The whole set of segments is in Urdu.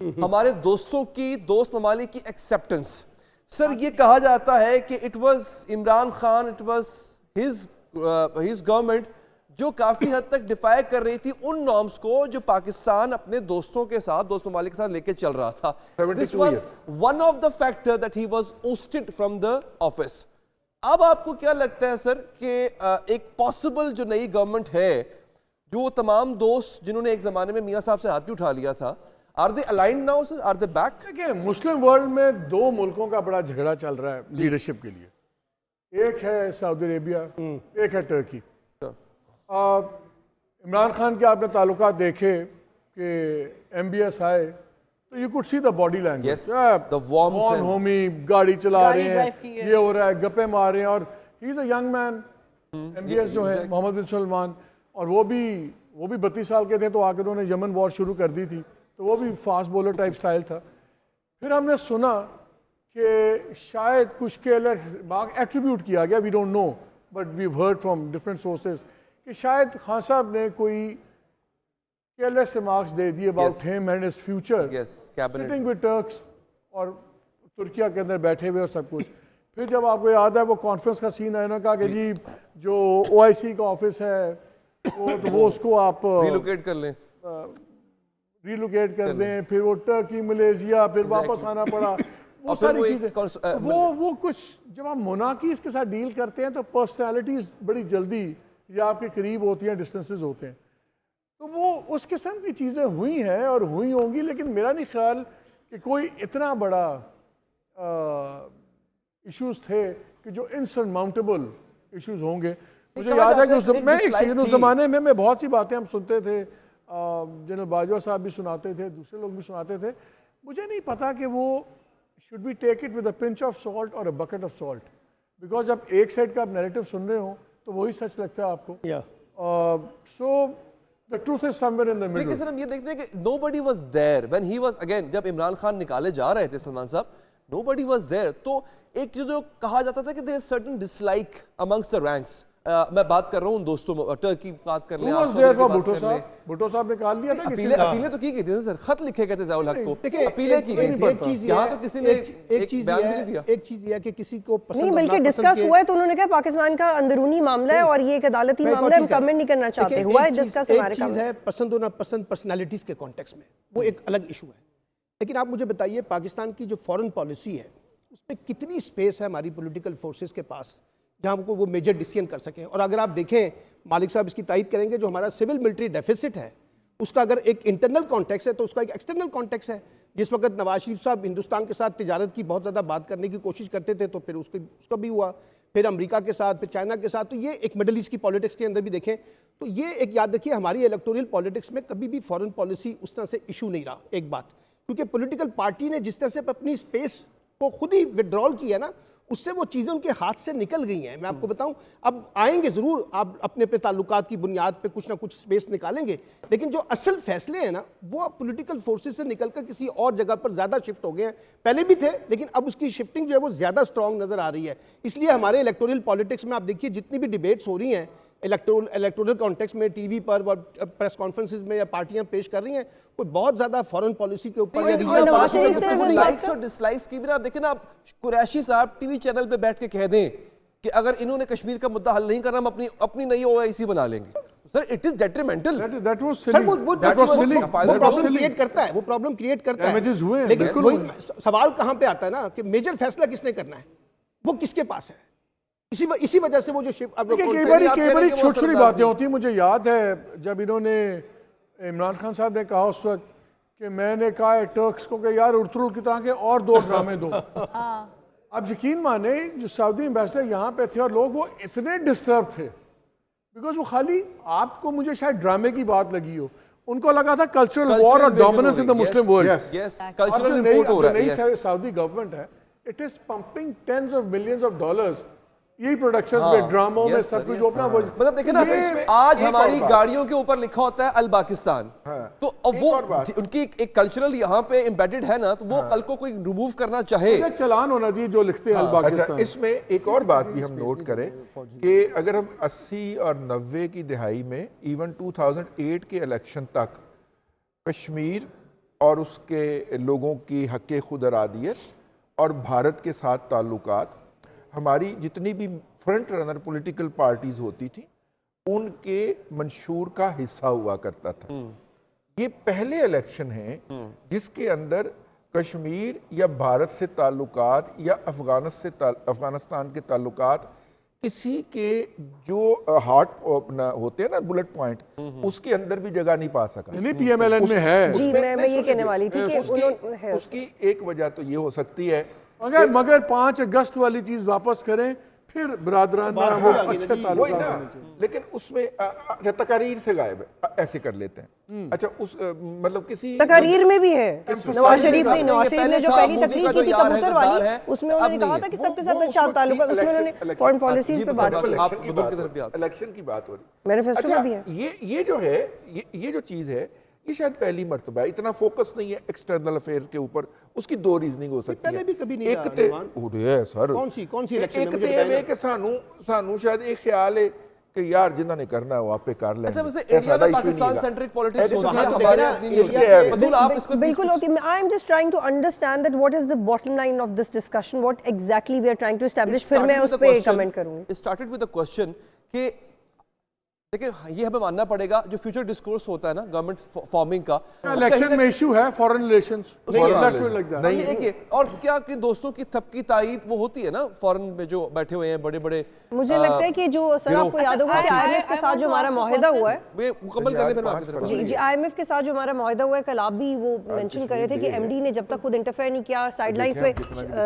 ہمارے دوستوں کی دوست ممالک کی ایکسیپٹنس. سر یہ کہا جاتا ہے کہ it was Imran Khan, it was his government جو کافی حد تک ڈیفائی کر رہی تھی ان نارمز کو جو پاکستان اپنے دوستوں کے ساتھ, دوست ممالک کے ساتھ لے کے چل رہا تھا. This was one of the factor that he was ousted from the office. اب آپ کو کیا لگتا ہے سر کہ ایک پاسبل جو نئی گورنمنٹ ہے, جو تمام دوست جنہوں نے ایک زمانے میں میاں صاحب سے ہاتھ بھی اٹھا لیا تھا, are they aligned now sir? Are they back? دیکھیں مسلم ورلڈ میں دو ملکوں کا بڑا جھگڑا چل رہا ہے لیڈرشپ کے لیے. ایک ہے سعودی عربیہ, ایک ہے ٹرکی. عمران خان کے آپ نے تعلقات دیکھے کہ ایم بی ایس آئے تو you could see the body language, warm Homi, گاڑی چلا رہے ہیں, یہ ہو رہا ہے, گپے مار رہے ہیں. اور he is a young man, M B S جو ہے محمد بن سلمان, اور وہ بھی 32 سال کے تھے تو آ کے انہوں نے یمن وار شروع کر دی تھی, تو وہ بھی فاسٹ بولر ٹائپ سٹائل تھا. پھر ہم نے سنا کہ شاید کچھ ایٹریبیوٹ کیا گیا, we don't know but we've heard from different sources کہ شاید خان صاحب نے کوئی کیئرلیس ریمارکس دے دی about him and his future sitting with Turks, اور ترکیہ کے اندر بیٹھے ہوئے اور سب کچھ. پھر جب آپ کو یاد ہے وہ کانفرنس کا سین ہے نا, کہا کہ جی جو او آئی سی کا آفس ہے وہ اس کو آپ ریلوکیٹ کر لیں, ریلوکیٹ کر دیں. پھر وہ ٹرکی, ملیشیا, پھر واپس آنا پڑا, وہ ساری چیزیں. وہ کچھ جب آپ مونارکیز کے ساتھ ڈیل کرتے ہیں تو پرسنالٹیز بڑی جلدی یا آپ کے قریب ہوتی ہیں, ڈسٹنسز ہوتے ہیں. تو وہ اس قسم کی چیزیں ہوئی ہیں اور ہوئی ہوں گی, لیکن میرا نہیں خیال کہ کوئی اتنا بڑا ایشوز تھے کہ جو انسرماؤنٹیبل ایشوز ہوں گے. مجھے یاد ہے کہ اس زمانے میں بہت سی باتیں ہم سنتے تھے, جنرل باجوہ صاحب بھی سناتے تھے, دوسرے لوگ بھی سناتے تھے. مجھے نہیں پتا کہ وہ should we take it with a pinch of salt or a bucket of salt, because جب ایک سائڈ کا آپ نیریٹو سن رہے ہوں تو وہی سچ لگتا ہے آپ کو. So the truth is somewhere in the middle. لیکن سر ہم یہ دیکھتے ہیں کہ nobody was there when he was, again جب عمران خان نکالے جا رہے تھے سلمان صاحب, nobody was there. تو ایک جو کہا جاتا تھا کہ there is certain dislike amongst the ranks. میں بات کر رہا ہوں دوستوں, ٹرکی بات کر لیں, بھٹو صاحب نے کال لیا تھا, اپیلیں تو کی گئی تھی سر, خط لکھے گئے تھے ضیاء الحق کو, اپیلیں کی گئی تھی. یہاں تو کسی نے ایک بیان بھی نہیں دیا. ایک چیز یہ ہے کہ کسی کو نہیں, بلکہ ڈسکس ہوا ہے تو انہوں نے کہا پاکستان کا اندرونی معاملہ ہے اور یہ ایک عدالتی معاملہ ہے, ہم کمنٹ نہیں کرنا چاہتے. ہوا ہے ڈسکس ہمارے کام. ایک چیز ہے پسند و ناپسند پرسنالٹیز کے کانٹیکس میں, وہ ایک الگ ایشو ہے. لیکن آپ مجھے بتائیے پاکستان کی جو فورن پالیسی ہے اس میں کتنی سپیس ہے ہماری پولیٹیکل فورسز کے پاس جہاں کو وہ میجر ڈیسیژن کر سکیں. اور اگر آپ دیکھیں, مالک صاحب اس کی تائید کریں گے, جو ہمارا سول ملٹری ڈیفیسٹ ہے اس کا اگر ایک انٹرنل کانٹیکس ہے تو اس کا ایک ایکسٹرنل کانٹیکس ہے. جس وقت نواز شریف صاحب ہندوستان کے ساتھ تجارت کی بہت زیادہ بات کرنے کی کوشش کرتے تھے تو پھر اس کا بھی ہوا, پھر امریکہ کے ساتھ, پھر چائنا کے ساتھ. تو یہ ایک مڈل ایسٹ کی پالیٹکس کے اندر بھی دیکھیں تو یہ ایک یاد رکھیے, ہماری الیکٹورل پالیٹکس میں کبھی بھی فورن پالیسی اس طرح سے ایشو نہیں رہا. ایک بات, کیونکہ پولیٹیکل پارٹی نے جس طرح سے اپنی اسپیس کو خود ہی وڈرال کیا نا, اس سے وہ چیزیں ان کے ہاتھ سے نکل گئی ہیں. میں آپ کو بتاؤں, اب آئیں گے ضرور, آپ اپنے تعلقات کی بنیاد پہ کچھ نہ کچھ سپیس نکالیں گے, لیکن جو اصل فیصلے ہیں نا وہ پولیٹیکل فورسز سے نکل کر کسی اور جگہ پر زیادہ شفٹ ہو گئے ہیں. پہلے بھی تھے لیکن اب اس کی شفٹنگ جو ہے وہ زیادہ اسٹرانگ نظر آ رہی ہے. اس لیے ہمارے الیکٹورل پالیٹکس میں آپ دیکھیے جتنی بھی ڈیبیٹس ہو رہی ہیں الیکٹورل کانٹیکس میں, ٹی وی پر, پریس کانفرنسز میں یا پارٹیاں پیش کر رہی ہیں, کوئی بہت زیادہ فورن پالیسی کے اوپر یا ریجنل پالیسی لائکس اور ڈس لائکس کی بھی. آپ دیکھیں نا, آپ قریشی صاحب ٹی وی چینل پہ بیٹھ کے کہہ دیں کہ اگر انہوں نے کشمیر کا مدعا حل نہیں کرنا ہم اپنی نئی او آئی سی بنا لیں گے. Sir it is detrimental. وہ پرابلم کریٹ کرتا ہے, وہ پرابلم کریٹ کرتا ہے. لیکن سوال کہاں پہ آتا ہے نا کہ میجر فیصلہ کس نے کرنا ہے, وہ کس کے پاس ہے. اسی وجہ سے وہ جو کئی باری چھوٹی چھوٹی باتیں ہوتی ہیں. مجھے یاد ہے جب انہوں نے عمران خان صاحب نے کہا اس وقت کہ میں نے کہا ہے ٹرکس کو کہ یار ارطغرل کی طرح کے اور 2 ڈرامے دو. اب یقین مانے جو سعودی ایمبیسڈر یہاں پہ تھے اور لوگ وہ اتنے ڈسٹرب تھے بیکاز وہ خالی آپ کو مجھے شاید ڈرامے کی بات لگی ہو, ان کو لگا تھا کلچرل وار اور dominance in the Muslim world. نئی سعودی گورنمنٹ ہے, it is pumping tens of millions of dollars یہی پروڈکشن میں, ڈراموں میں, سب کچھ اپنا. مطلب دیکھیں نا, آج ہماری گاڑیوں کے اوپر لکھا ہوتا ہے الپاکستان, تو وہ ان کی ایک کلچرل یہاں پہ امبیڈڈ ہے نا, تو وہ کل کو کوئی ریموو کرنا چاہے چلان ہونا چاہیے جو لکھتے ہیں الپاکستان. اس میں ایک اور بات بھی ہم نوٹ کریں کہ اگر ہم 80 اور 90 کی دہائی میں ایون 2008 کے الیکشن تک کشمیر اور اس کے لوگوں کی حق خود ارادیت اور بھارت کے ساتھ تعلقات، ہماری جتنی بھی فرنٹ رنر پولیٹیکل پارٹیز ہوتی تھیں ان کے منشور کا حصہ ہوا کرتا تھا. یہ پہلے الیکشن ہیں جس کے اندر کشمیر یا بھارت سے تعلقات یا افغانستان کے تعلقات کسی کے جو ہارٹ ہوتے ہیں نا بلٹ پوائنٹ اس کے اندر بھی جگہ نہیں پا سکا. نہیں پی ایم ایل این میں ہے. جی میں یہ کہنے والی تھی کہ اس کی ایک وجہ تو یہ ہو سکتی ہے مگر 5 اگست والی چیز واپس کریں پھر برادرانہ وہ اچھے تعلقات ہونے چاہیے. لیکن اس میں تقاریر سے غائب ہے، ایسے کر لیتے ہیں. اچھا اس مطلب کسی تقاریر میں بھی ہے نواز شریف نے جو پہلی تقریر کی تھی کبوتر والی اس میں انہوں نے کہا تھا کہ سب کے ساتھ اچھا تعلق، اس میں انہوں نے فورن پالیسیز پہ بات کی. الیکشن کی بات ہو رہی. مینیفیسٹو میں بھی ہے. یہ جو ہے یہ جو چیز ہے یہ شاید پہلی مرتبہ ہے. اتنا فوکس نہیں ہے ایکسٹرنل افیئر کے اوپر. اس کی 2 ریزننگ ہو سکتی ہے. ایک تے کہ سانو شاید ایک خیال ہے کہ یار جنہوں نے کرنا ہے وہ آپ پہ کر لیں. بالکل ہوتی ہے. I am just trying to understand that what is the bottom line of this discussion, what exactly we are trying to establish. پھر میں اس پہ کمنٹ کروں گی. It started with a question کہ دیکھیں یہ ہمیں ماننا پڑے گا جو فیوچر ڈسکورس ہوتا ہے نا گورنمنٹ فارمنگ کا، الیکشن میں ایشو ہے فورن ریلیشنز اور کیا کہ دوستوں کی تھپ کی تائید وہ ہوتی ہے نا فورن میں جو بیٹھے ہوئے ہیں بڑے بڑے. مجھے لگتا ہے کہ جو سر آپ کو یاد ہوگا کہ آئی ایم ایف کے ساتھ جو ہمارا معاہدہ ہوا ہے مکمل کرنے پھر جی آئی ایم ایف کے ساتھ جو ہمارا معاہدہ ہوا ہے، کل آپ بھی وہ مینشن کر رہے تھے کہ ایم ڈی نے جب تک خود انٹرفیئر نہیں کیا، سائیڈ لائنز پہ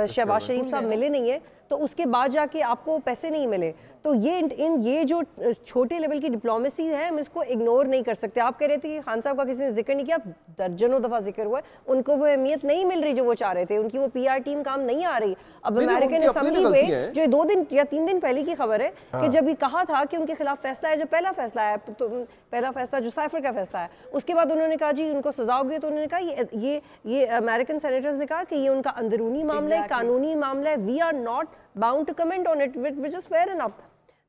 شہباز شریف صاحب ملے نہیں ہیں، تو اس کے بعد جا کے آپ کو پیسے نہیں ملے. تو یہ جو چھوٹے لیول کی ڈپلومیسی ہے ہم اس کو اگنور نہیں کر سکتے. آپ کہہ رہے تھے کہ خان صاحب کا کسی نے ذکر نہیں کیا، درجنوں دفعہ ذکر ہوا ہے. ان کو وہ اہمیت نہیں مل رہی جو وہ چاہ رہے تھے، ان کی وہ پی آر ٹیم کام نہیں آ رہی. اب امریکن اسمبلی میں جو 2 دن یا 3 دن پہلے کی خبر ہے کہ جب یہ کہا تھا کہ ان کے خلاف فیصلہ ہے، جو پہلا فیصلہ ہے، پہلا فیصلہ جو سائفر کا فیصلہ ہے، اس کے بعد انہوں نے کہا جی ان کو سزا ہوگی. تو انہوں نے کہا یہ امریکن سینیٹرز نے کہا کہ یہ ان کا اندرونی معاملہ ہے، قانونی معاملہ ہے. We are not bound to comment on it which is fair enough.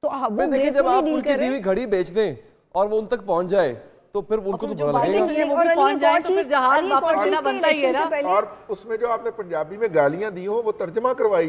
تو وہ دیکھیں جب آپ ان کی دی ہوئی گھڑی بیچ دیں اور وہ ان تک پہنچ جائے تو پھر ان کو تو برا لگے گا. اور اس میں جو آپ نے پنجابی میں گالیاں دی ہوں وہ ترجمہ کروائی